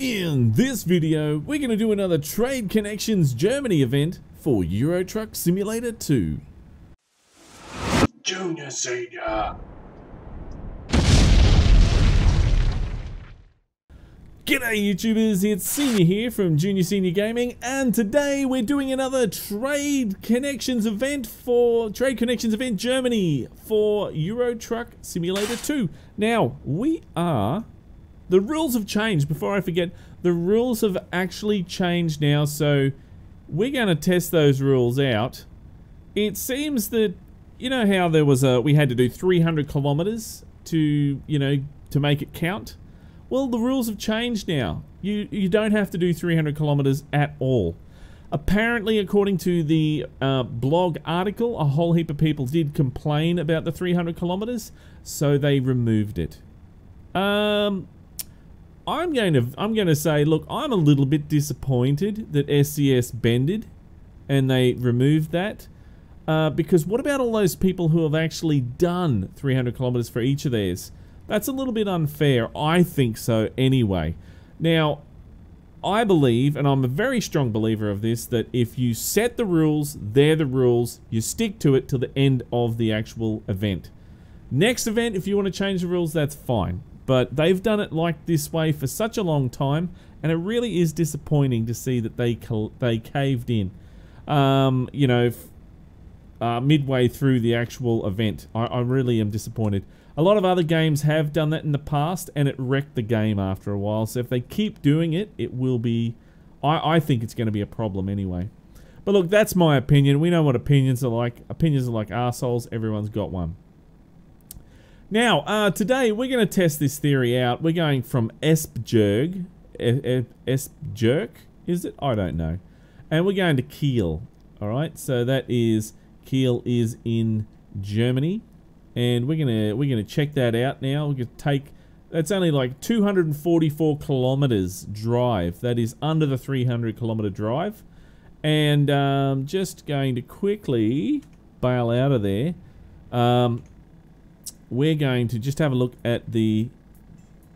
In this video, we're going to do another Trade Connections Germany event for Euro Truck Simulator 2. Junior, senior. G'day YouTubers, it's Senior here from Junior Senior Gaming, and today we're doing another Trade Connections event Germany for Euro Truck Simulator 2. Now, the rules have changed. Before I forget, the rules have actually changed now, so we're going to test those rules out. It seems that, you know how there was we had to do 300 kilometers to make it count? Well, the rules have changed now. You don't have to do 300 kilometers at all. Apparently, according to the blog article, a whole heap of people did complain about the 300 kilometers, so they removed it. I'm going to say, look, I'm a little bit disappointed that SCS bended and they removed that. Because what about all those people who have actually done 300 kilometers for each of theirs? That's a little bit unfair. I think so anyway. Now, I believe, and I'm a very strong believer of this, that if you set the rules, they're the rules. You stick to it till the end of the actual event. Next event, if you want to change the rules, that's fine. But they've done it like this way for such a long time, and it really is disappointing to see that they caved in. Midway through the actual event. I really am disappointed. A lot of other games have done that in the past, and it wrecked the game after a while. So if they keep doing it, it will be... I think it's going to be a problem anyway. But look, that's my opinion. We know what opinions are like. Opinions are like arseholes. Everyone's got one. Now, today we're going to test this theory out. We're going from Esbjerg. Esbjerg, is it? I don't know. And we're going to Kiel. Alright, so that is... Kiel is in Germany. And we're gonna check that out now. We're gonna take... That's only like 244 kilometers drive. That is under the 300 kilometer drive. And just going to quickly bail out of there. We're going to just have a look at the...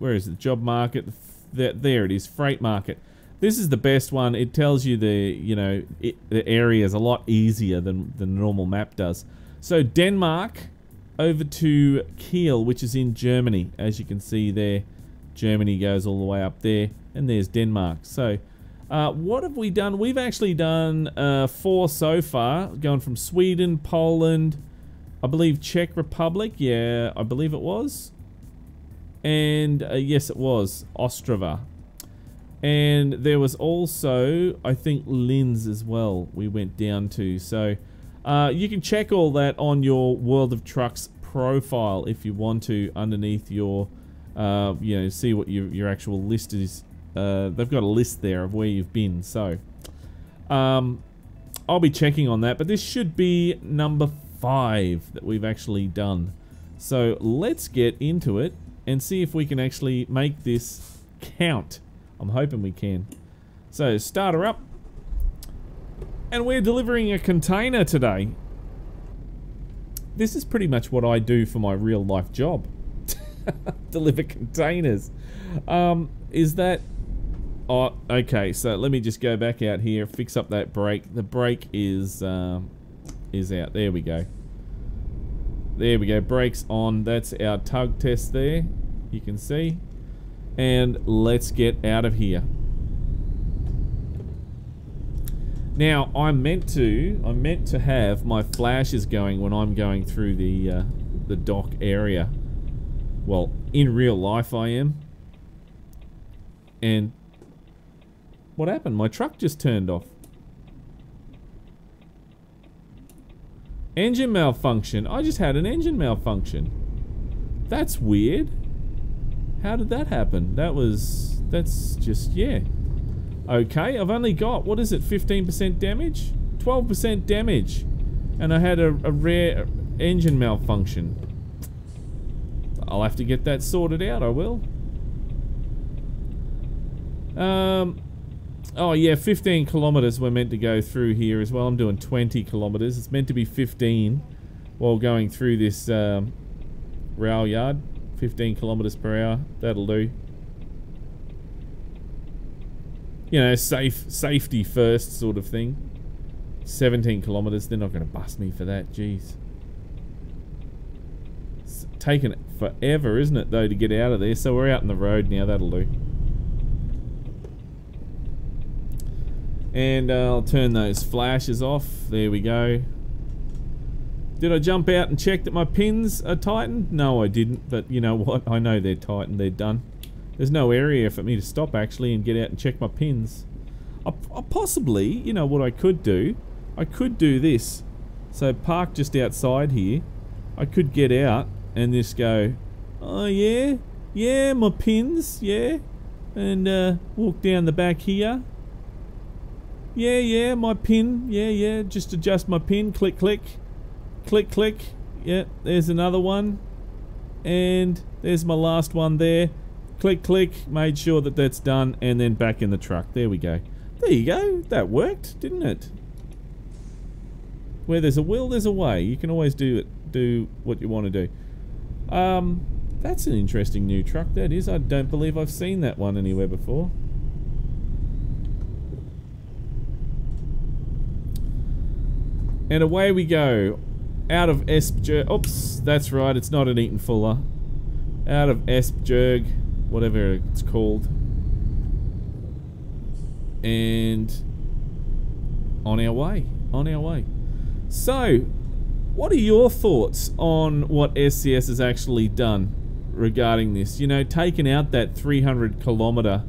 Where is it? Job market. There it is. Freight market. This is the best one. It tells you the area is a lot easier than the normal map does. So Denmark over to Kiel, which is in Germany. As you can see there, Germany goes all the way up there, and there's Denmark. So what have we done? We've actually done 4 so far, going from Sweden, Poland, I believe Czech Republic. Yeah, I believe it was. And yes, it was Ostrava. And there was also, I think, Linz as well we went down to. So you can check all that on your World of Trucks profile if you want to, underneath your, see what your actual list is. They've got a list there of where you've been. So I'll be checking on that. But this should be number 5 that we've actually done. So let's get into it and see if we can actually make this count. I'm hoping we can. So, start her up. And we're delivering a container today. This is pretty much what I do for my real life job. Deliver containers. Is that... Oh, okay, so let me just go back out here, fix up that brake. The brake is out. There we go. There we go, brakes on. That's our tug test there. You can see. And let's get out of here. Now, I'm meant to have my flashes going when I'm going through the dock area. Well, in real life I am. And what happened? My truck just turned off. Engine malfunction. I just had an engine malfunction. That's weird. How did that happen? That's just, yeah. Okay, I've only got, what is it, 15% damage? 12% damage. And I had a rare engine malfunction. I'll have to get that sorted out, I will. Oh yeah, 15 kilometers we're meant to go through here as well. I'm doing 20 kilometers. It's meant to be 15 while going through this rail yard. 15 kilometers per hour. That'll do. you know, safety first sort of thing. 17 kilometers, they're not going to bust me for that, jeez. It's taken forever, isn't it, though, to get out of there, so we're out in the road now, that'll do. And I'll turn those flashes off, there we go. Did I jump out and check that my pins are tightened? No, I didn't, but you know what, I know they're tightened, they're done. There's no area for me to stop actually and get out and check my pins. I possibly, you know what I could do? I could do this. So park just outside here. I could get out and just go, oh yeah, yeah, my pins, yeah. And walk down the back here. Yeah, yeah, my pin, yeah, yeah, just adjust my pin, click, click. Click, click, yeah, there's another one. And there's my last one there. Click, click, made sure that that's done, and then back in the truck. There we go. There you go, that worked, didn't it? Where there's a will, there's a way. You can always do what you want to do. That's an interesting new truck, that is. I don't believe I've seen that one anywhere before. And away we go. Out of Esbjerg. Oops, that's right, it's not an Eaton Fuller. Out of Esbjerg, whatever it's called. And on our way. On our way. So, what are your thoughts on what SCS has actually done regarding this? You know, taking out that 300 kilometer,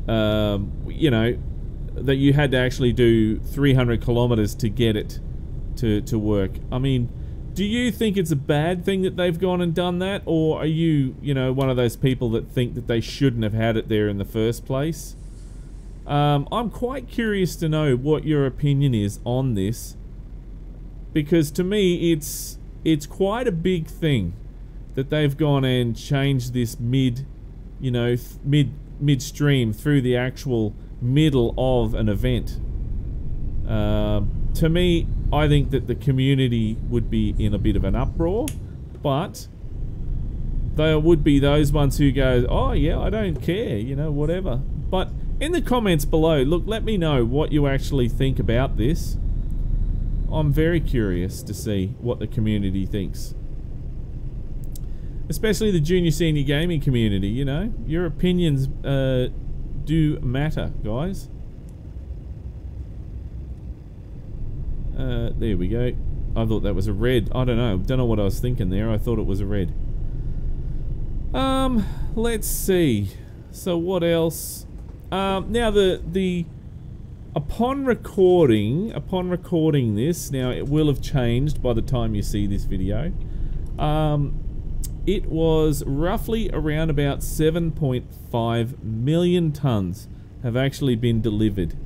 you know, that you had to actually do 300 kilometers to get it to work. I mean, do you think it's a bad thing that they've gone and done that? Or are you, you know, one of those people that think that they shouldn't have had it there in the first place? I'm quite curious to know what your opinion is on this. Because to me, it's quite a big thing that they've gone and changed this midstream through the actual middle of an event. To me, I think that the community would be in a bit of an uproar, but there would be those ones who go, oh yeah, I don't care, you know, whatever. But in the comments below, look, let me know what you actually think about this. I'm very curious to see what the community thinks. Especially the junior senior gaming community, you know. Your opinions do matter, guys. There we go. I thought that was a red. I don't know what I was thinking there. I thought it was a red. Let's see. So what else? Now upon recording this, now it will have changed by the time you see this video. It was roughly around about 7.5 million tons have actually been delivered.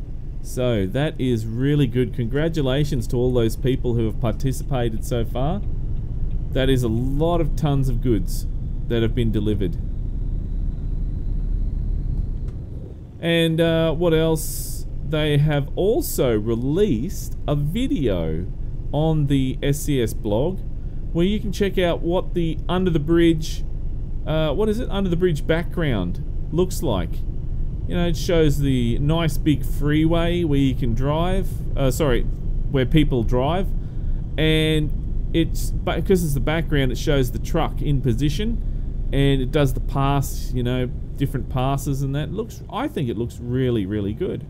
So that is really good. Congratulations to all those people who have participated so far. That is a lot of tons of goods that have been delivered. And what else? They have also released a video on the SCS blog where you can check out what the under the bridge background looks like. You know, it shows the nice big freeway where you can drive, where people drive, and because it's the background, it shows the truck in position, and it does the pass, you know, different passes and that. I think it looks really, really good.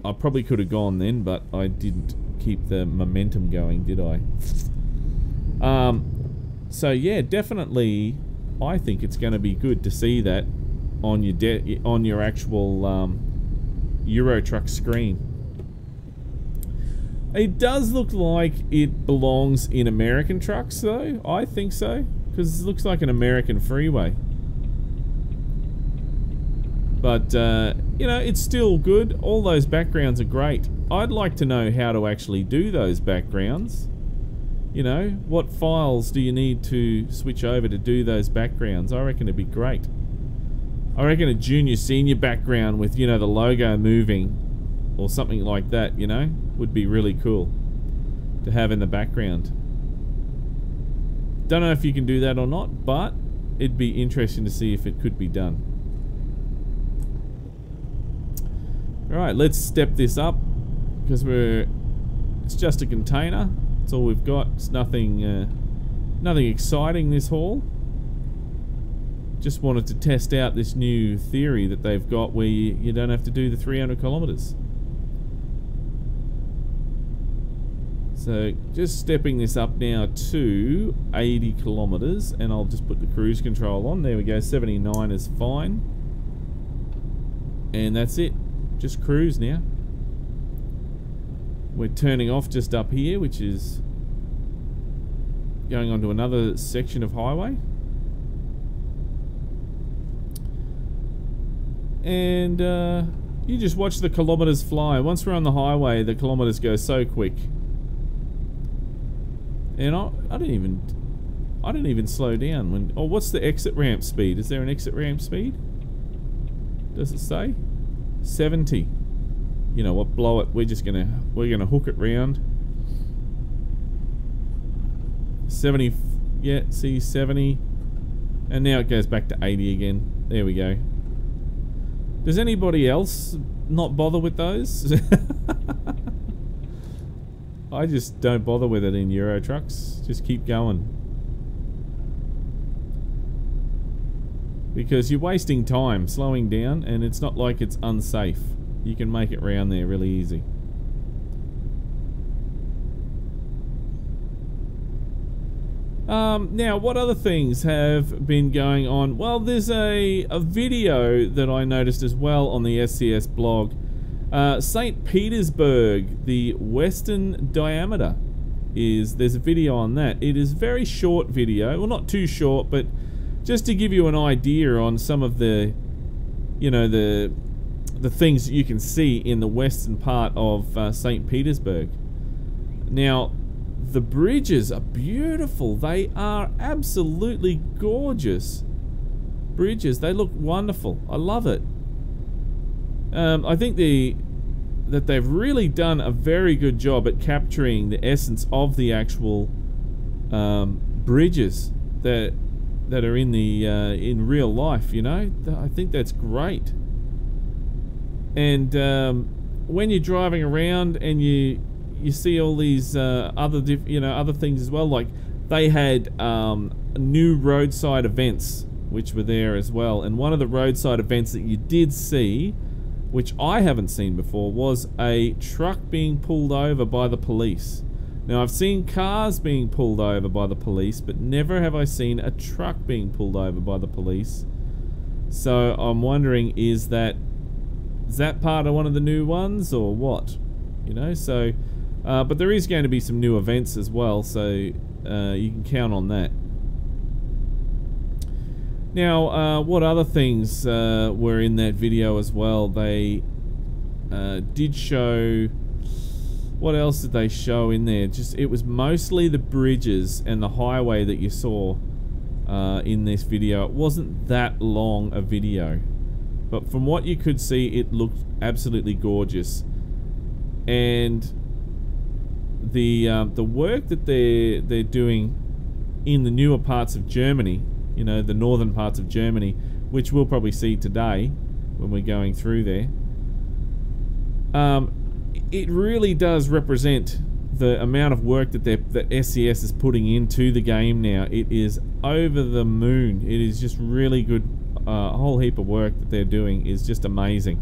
I probably could have gone then, but I didn't keep the momentum going, did I? So yeah, definitely, I think it's going to be good to see that on your actual Euro Truck screen. It does look like it belongs in American trucks, though. I think so, because it looks like an American freeway. But you know, it's still good. All those backgrounds are great. I'd like to know how to actually do those backgrounds. You know, what files do you need to switch over to do those backgrounds? I reckon it'd be great. I reckon a junior senior background with, you know, the logo moving or something like that, you know, would be really cool to have in the background. Don't know if you can do that or not, but it'd be interesting to see if it could be done. Alright, let's step this up, because it's just a container. That's all we've got. It's nothing, nothing exciting this haul. Just wanted to test out this new theory that they've got where you don't have to do the 300 kilometers. So just stepping this up now to 80 kilometers, and I'll just put the cruise control on. There we go, 79 is fine. And that's it. Just cruise now. We're turning off just up here, which is going onto another section of highway. And you just watch the kilometers fly. Once we're on the highway, the kilometers go so quick. And I didn't even slow down when. Oh, what's the exit ramp speed? Is there an exit ramp speed? Does it say? 70. You know what? Blow it. We're gonna hook it round. 70. Yeah, see 70. And now it goes back to 80 again. There we go. Does anybody else not bother with those? I just don't bother with it in Euro trucks. Just keep going. Because you're wasting time slowing down, and it's not like it's unsafe. You can make it round there really easy. Now, what other things have been going on? Well, there's a video that I noticed as well on the SCS blog. St. Petersburg, the western diameter, there's a video on that. It is very short video, well, not too short, but just to give you an idea on some of the, you know, the things that you can see in the western part of St. Petersburg. Now, the bridges are beautiful. They are absolutely gorgeous bridges. They look wonderful. I love it. I think that they've really done a very good job at capturing the essence of the actual bridges that are in the in real life. You know, I think that's great. And when you're driving around and you see all these other things as well, like they had new roadside events which were there as well, and one of the roadside events that you did see, which I haven't seen before, was a truck being pulled over by the police. Now, I've seen cars being pulled over by the police, but never have I seen a truck being pulled over by the police. So I'm wondering, is that part of one of the new ones or what? You know, so but there is going to be some new events as well, so you can count on that. Now, what other things were in that video as well? They did show... What else did they show in there? It was mostly the bridges and the highway that you saw in this video. It wasn't that long a video, but from what you could see, it looked absolutely gorgeous. And the work that they're doing in the newer parts of Germany, you know, the northern parts of Germany, which we'll probably see today when we're going through there, it really does represent the amount of work that SCS is putting into the game now. It is over the moon. It is just really good. A whole heap of work that they're doing is just amazing.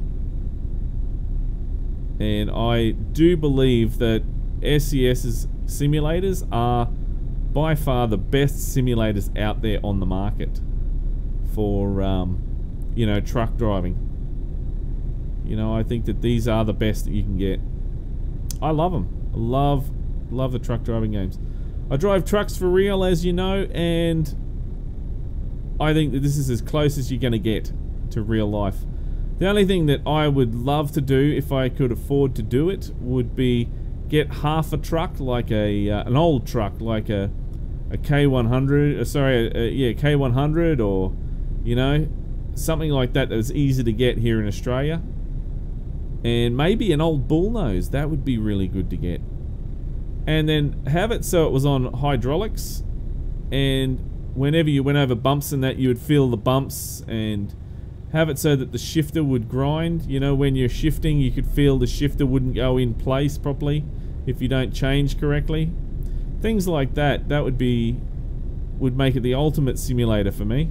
And I do believe that SCS's simulators are by far the best simulators out there on the market for, you know, truck driving. You know, I think that these are the best that you can get. I love them. I love the truck driving games. I drive trucks for real, as you know, and I think that this is as close as you're going to get to real life. The only thing that I would love to do, if I could afford to do it, would be get half a truck, like an old truck, like a K100, K100, or, you know, something like that that's easy to get here in Australia. And maybe an old bullnose, that would be really good to get. And then have it so it was on hydraulics, and whenever you went over bumps and that, you would feel the bumps, and have it so that the shifter would grind. You know, when you're shifting, you could feel the shifter wouldn't go in place properly if you don't change correctly. Things like that, that would make it the ultimate simulator for me.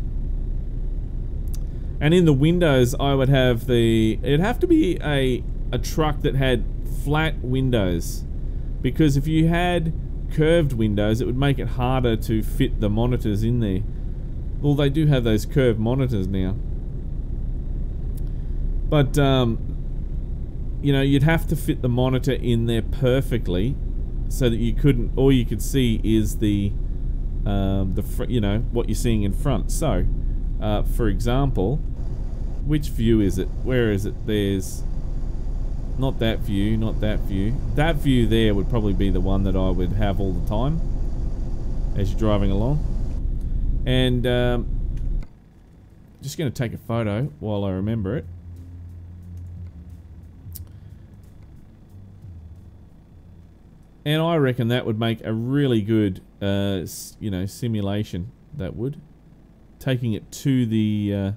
And in the windows, I would have it'd have to be a truck that had flat windows, because if you had curved windows, it would make it harder to fit the monitors in there. Well, they do have those curved monitors now. But, you know, you'd have to fit the monitor in there perfectly so that you couldn't, all you could see is you know, what you're seeing in front. So, for example, which view is it? Where is it? There's not that view, not that view. That view there would probably be the one that I would have all the time as you're driving along. And just going to take a photo while I remember it. And I reckon that would make a really good, you know, simulation. That would, taking it to the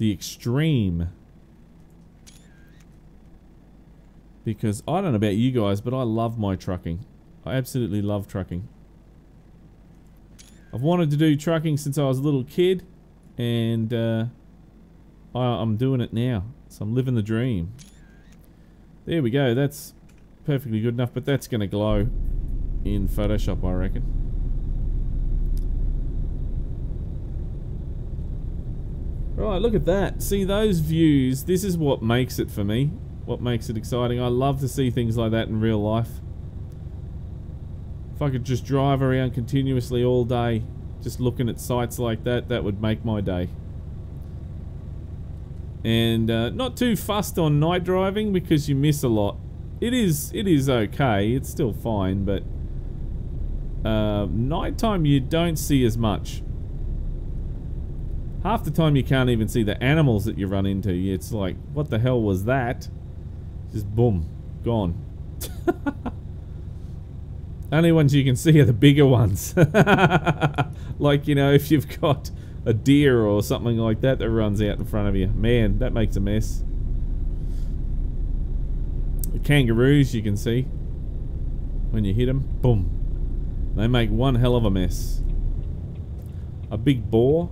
extreme. Because I don't know about you guys, but I love my trucking. I absolutely love trucking. I've wanted to do trucking since I was a little kid, and I'm doing it now. So I'm living the dream. There we go. That's perfectly good enough, but that's going to glow in Photoshop, I reckon. Right, look at that. See those views? This is what makes it for me. What makes it exciting. I love to see things like that in real life. If I could just drive around continuously all day, just looking at sights like that, that would make my day. And not too fussed on night driving because you miss a lot. It is okay, it's still fine, but nighttime you don't see as much. Half the time you can't even see the animals that you run into. It's like, what the hell was that? Just boom, gone. Only ones you can see are the bigger ones. Like, you know, if you've got a deer or something like that that runs out in front of you. Man, that makes a mess. The kangaroos you can see when you hit them, boom. They make one hell of a mess. A big boar.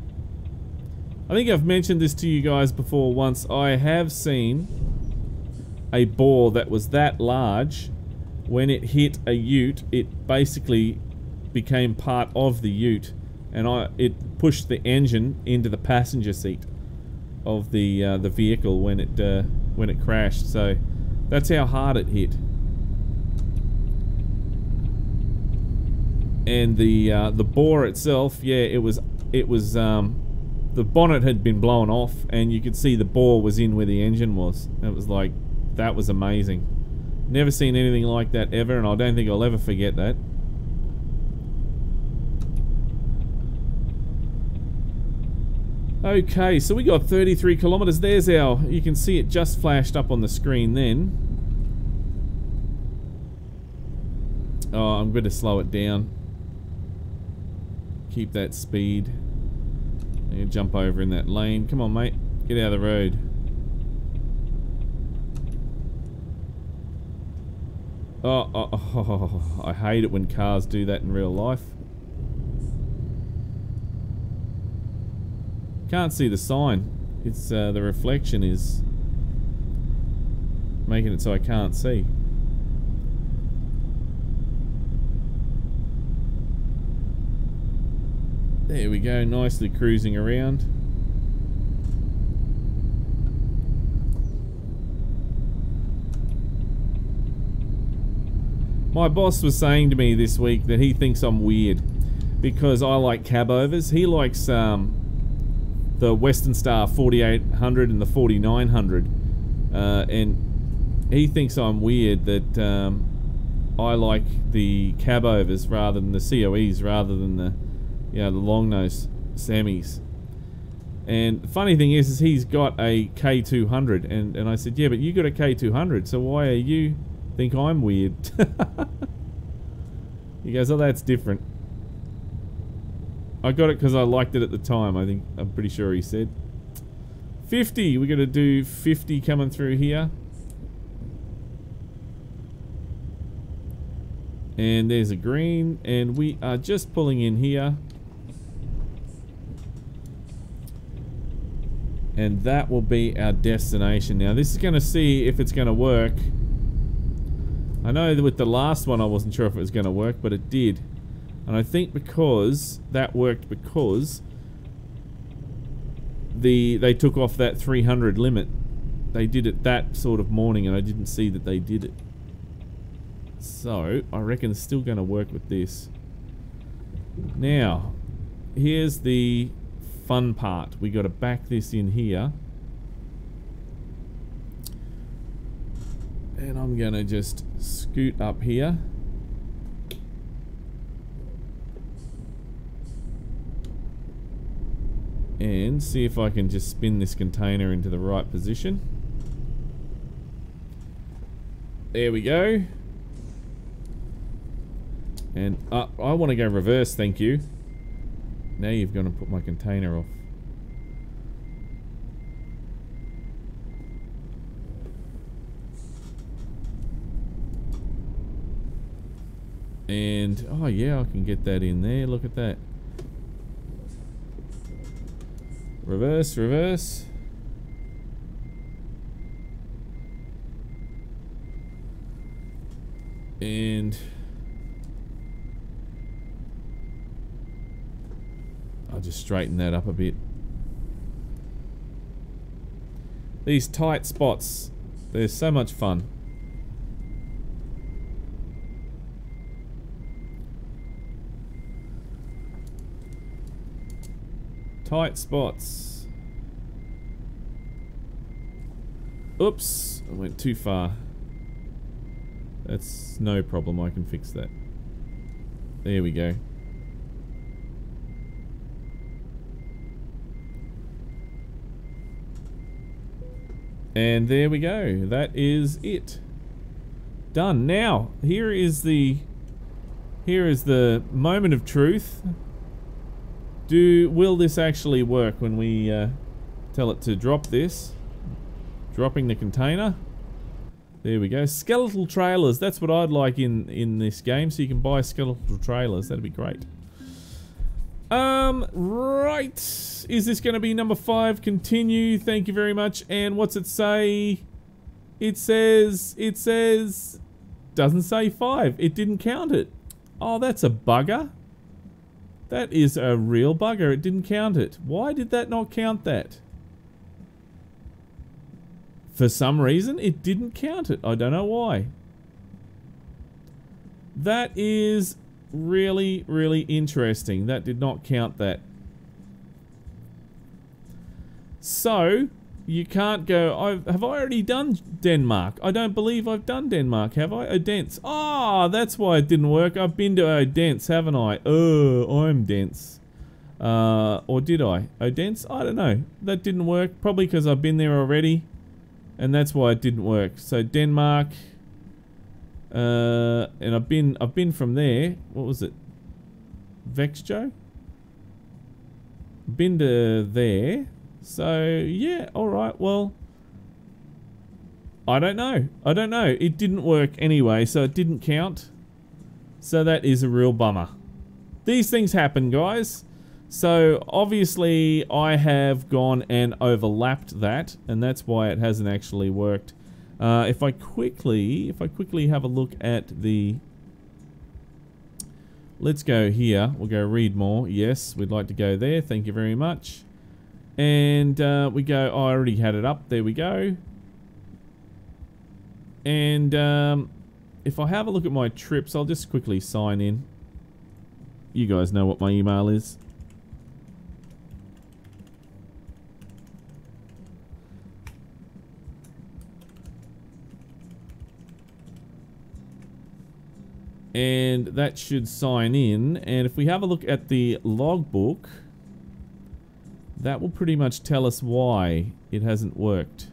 I think I've mentioned this to you guys before once. I have seen a boar that was that large. When it hit a ute, it basically became part of the ute, and it pushed the engine into the passenger seat of the vehicle when it crashed. So that's how hard it hit. And the boar itself, yeah, it was the bonnet had been blown off, and you could see the boar was in where the engine was. It was like, that was amazing. Never seen anything like that ever, and I don't think I'll ever forget that. Okay, so we got 33 kilometers. There's our, you can see it just flashed up on the screen then. Oh, I'm going to slow it down. Keep that speed. You jump over in that lane. Come on, mate. Get out of the road. Oh, I hate it when cars do that in real life. Can't see the sign. It's the reflection is making it so I can't see. There we go, nicely cruising around. My boss was saying to me this week that he thinks I'm weird because I like cab overs. He likes the Western Star 4800 and the 4900, and he thinks I'm weird that I like the cab overs rather than the COEs, rather than the, you know, the long nose semis. And the funny thing is he's got a K200, and I said, yeah, but you got a K200, so why are you think I'm weird? He goes, oh, that's different. I got it because I liked it at the time. I'm pretty sure he said. 50. We're going to do 50 coming through here. And there's a green. And we are just pulling in here. And that will be our destination. Now, this is going to see if it's going to work. I know that with the last one, I wasn't sure if it was going to work, but it did. And I think because that worked because they took off that 300 limit. They did it that sort of morning, and I didn't see that they did it. So, I reckon it's still going to work with this. Now, here's the fun part. We got to back this in here. And I'm going to just scoot up here. And see if I can just spin this container into the right position. There we go. And I want to go reverse, thank you. Now you've got to put my container off. And, oh yeah, I can get that in there. Look at that. Reverse, reverse. And I'll just straighten that up a bit. These tight spots, they're so much fun. Tight spots. Oops, I went too far. That's no problem, I can fix that. There we go. And there we go. That is it. Done. Now, here is the moment of truth. Will this actually work when we tell it to drop this? Dropping the container. There we go. Skeletal trailers. That's what I'd like in this game. So you can buy skeletal trailers. That'd be great. Right. Is this going to be number 5? Continue. Thank you very much. And what's it say? It says, doesn't say 5. It didn't count it. Oh, that's a bugger. That is a real bugger. It didn't count it. Why did that not count that? For some reason, it didn't count it. I don't know why. That is really, really interesting. That did not count that. So, you can't go... have I already done Denmark? I don't believe I've done Denmark, have I? Odense. Ah, that's why it didn't work. I've been to Odense, haven't I? Oh, I'm dense. Or did I? Odense? I don't know. That didn't work. Probably because I've been there already. And that's why it didn't work. So Denmark... and I've been from there. What was it? Vexjo? Been to there. So yeah, alright, well, I don't know. It didn't work anyway, so it didn't count. So that is a real bummer. These things happen, guys. So obviously I have gone and overlapped that, and that's why it hasn't actually worked. If I quickly have a look at the... Let's go here. We'll go read more. Yes, we'd like to go there. Thank you very much. And we go... Oh, I already had it up. There we go. And if I have a look at my trips, I'll just quickly sign in. You guys know what my email is. And that should sign in. And if we have a look at the logbook, that will pretty much tell us why it hasn't worked.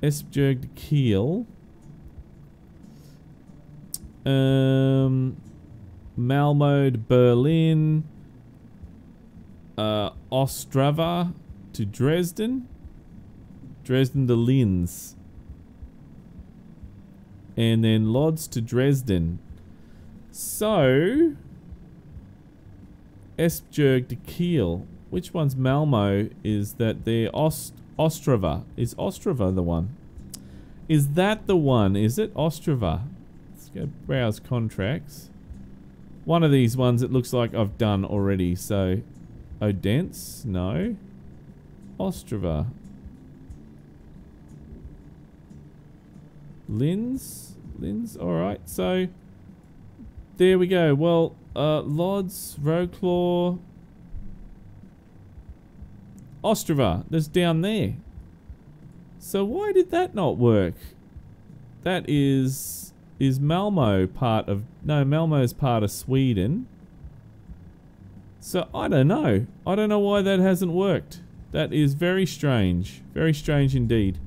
Esbjerg Kiel. Malmö, Berlin. Ostrava. to Dresden. Dresden to Linz. And then Lodz to Dresden. So, Esbjerg to Kiel. Which one's Malmo? Is that there? Ostrava. Is Ostrava the one? Is that the one? Is it Ostrava? Let's go browse contracts. One of these ones it looks like I've done already. So, Odense? No. Ostrava. Linz? Linz? Alright, so there we go. Well, Lodz, Wroclaw, Ostrava. That's down there. So why did that not work? That is Malmo part of... No, Malmo is part of Sweden. So I don't know. I don't know why that hasn't worked. That is very strange. Very strange indeed.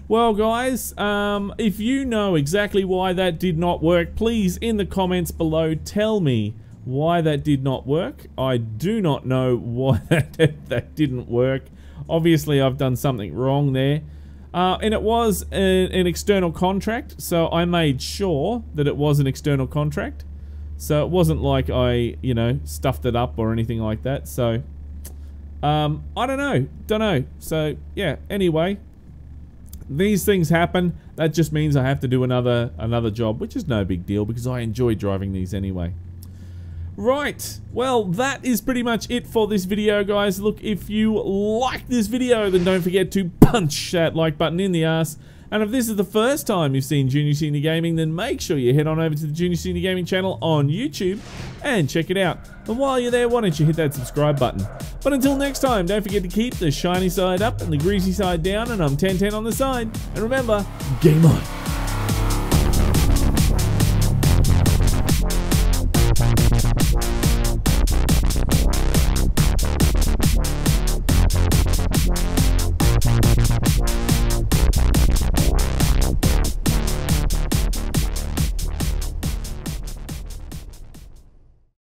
Well, guys, if you know exactly why that did not work, please, in the comments below, tell me why that did not work. I do not know why that didn't work. Obviously, I've done something wrong there. And it was an external contract, so I made sure that it was an external contract. So it wasn't like I, you know, stuffed it up or anything like that. So, I don't know. So, yeah, anyway. These things happen. That just means I have to do another job, which is no big deal because I enjoy driving these anyway. Right, well, that is pretty much it for this video, guys. Look, if you like this video, then don't forget to punch that like button in the ass. And if this is the first time you've seen Junior Senior Gaming, then make sure you head on over to the Junior Senior Gaming channel on YouTube and check it out. And while you're there, why don't you hit that subscribe button. But until next time, don't forget to keep the shiny side up and the greasy side down, and I'm 1010 on the side. And remember, game on.